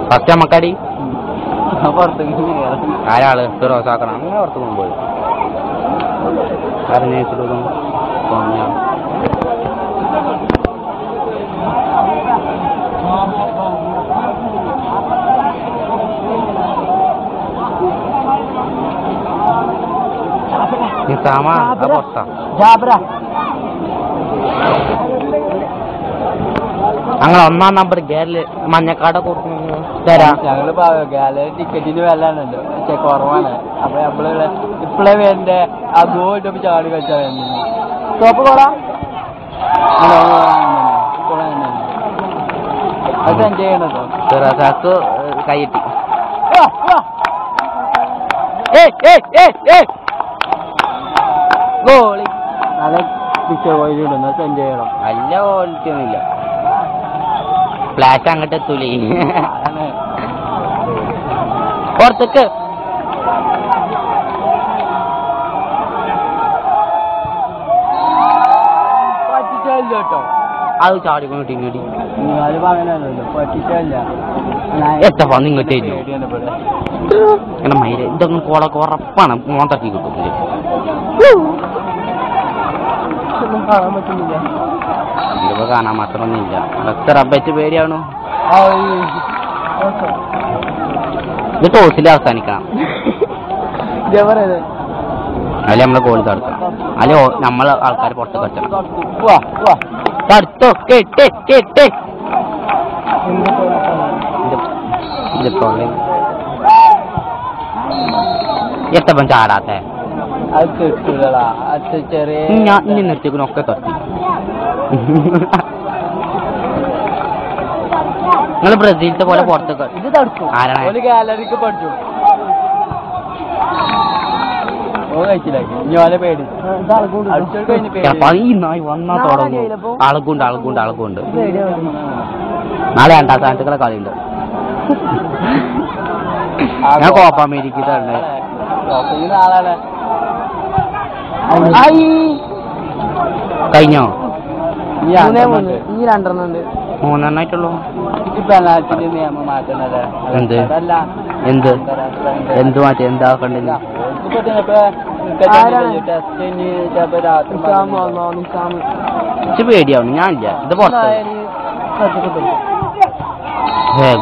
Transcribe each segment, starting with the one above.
First അമ്മക്കാടി ആരാള് ഫിറോസാക്കണം അങ്ങനെ പുറത്ത് പോകുമ്പോൾ അറിഞ്ഞിട്ടുള്ളതും അങ്ങനെ ഒന്നാം നമ്പർ ഗാലറി മഞ്ഞക്കാട കൊടുക്കുന്നു തരാം. ഞങ്ങള് ഗാലറി ടിക്കറ്റിന് വിലയാണല്ലോ പക്ഷെ കുറവാണ്. അപ്പൊ നമ്മള് ഇപ്പളെ വേണ്ടേ ആ ഗോൾഡ് ചാടി കളിച്ചാ വേണ്ടത് ടോപ്പ് കോടാ അത് എൻജോയ് ചെയ്യണോ ഫിറോസാക്ക് കൈയ്യട്ടി ഗോളി നല്ല പിക്ചർ പോയിട്ടുണ്ട് എൻജോയ് ചെയ്യണം. നല്ല ക്വാളിറ്റി ഒന്നുമില്ല ഫ്ലാഷ് അങ്ങോട്ട് എത്തൂലേ പുറത്തേക്ക് കേട്ടോ അത് ചാടിക്കൊണ്ട് ഇങ്ങോട്ട് പറ്റിച്ചല്ല എത്തപ്പോ ഇങ്ങോട്ടേ അങ്ങനെ മൈര ഇതൊന്നും കോളൊക്കെ ഉറപ്പാണ് മോന്തക്കി കിട്ടുന്നില്ല. കാണാൻ പറ്റുന്നില്ല ഇതിപ്പോ കാണാൻ മാത്രമൊന്നുമില്ല. ഡോക്ടർ റബ്ബറ്റ് പേടിയാണോ ഇത് ടോസിൽ അവസാനിക്കണം അല്ലെ നമ്മളെ ഗോളി തടുക്കണം അല്ലെ നമ്മളെ ആൾക്കാർ പുറത്ത് കച്ചണം തടുത്തോ എത്തപ്പം ചാടാത്തെ ഞാൻ ഇനി നിർത്തിക്കുന്നൊക്കെ തട്ടി. നിങ്ങൾ ബ്രസീലത്തെ പോലെ പുറത്തൊക്കെ ആരാണ് ഗാലറിക്ക് പഠിച്ചു വന്നാ തുടങ്ങും. അളകുണ്ട് നാളെ രണ്ടാം സ്ഥാനത്തുള്ള കളിയുണ്ട്. ഞാൻ കോപ്പ അമേരിക്ക തന്നെ കഴിഞ്ഞോ? ഈ രണ്ടെണ്ണുണ്ട് മൂന്നെണ്ണായിട്ടുള്ളൂ. നിയമം മാറ്റുന്നത് എന്ത് മാറ്റി എന്താ കണ്ടില്ല പേടിയാവും. ഞാനില്ല ഇത് പുറത്ത്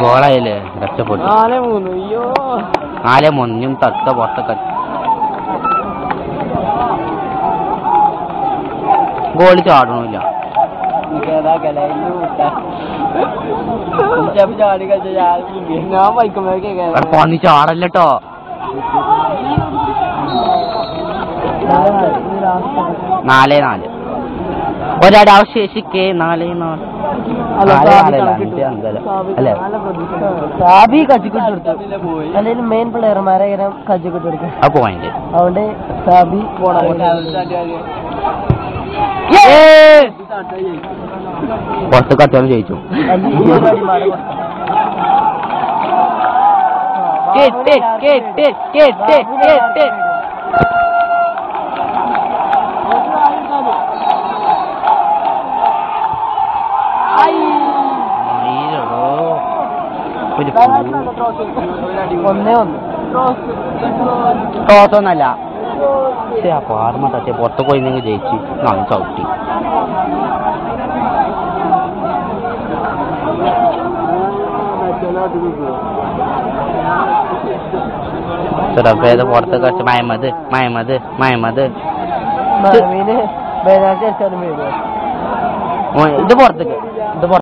ഗോളായില്ലേ രക്ഷപ്പെട്ടു. 4-3 തത്ത പുറത്തൊക്കെ ഗോളി ചാടണില്ല. പന്നി ചാടല്ലോ 4-4 ഒരാടെ അവശേഷിക്കേ 4-4 സാബി കച്ചിക്കിട്ടെടുത്തു അല്ലെങ്കിൽ മെയിൻ പ്ലെയർമാരെ കച്ചിക്കിട്ടെടുത്തു. പോയിന്റ് അതുകൊണ്ട് സാബി പുറത്ത് കച്ചവടം ജയിച്ചു. ടോസൊന്നല്ല അപ്പൊ ആർമ തട്ടിയ പുറത്ത് പോയി ജയിച്ചു. നാളെ ചവിട്ടി പുറത്ത് കുറച്ച് മയമത് ഇത് പുറത്തേക്ക്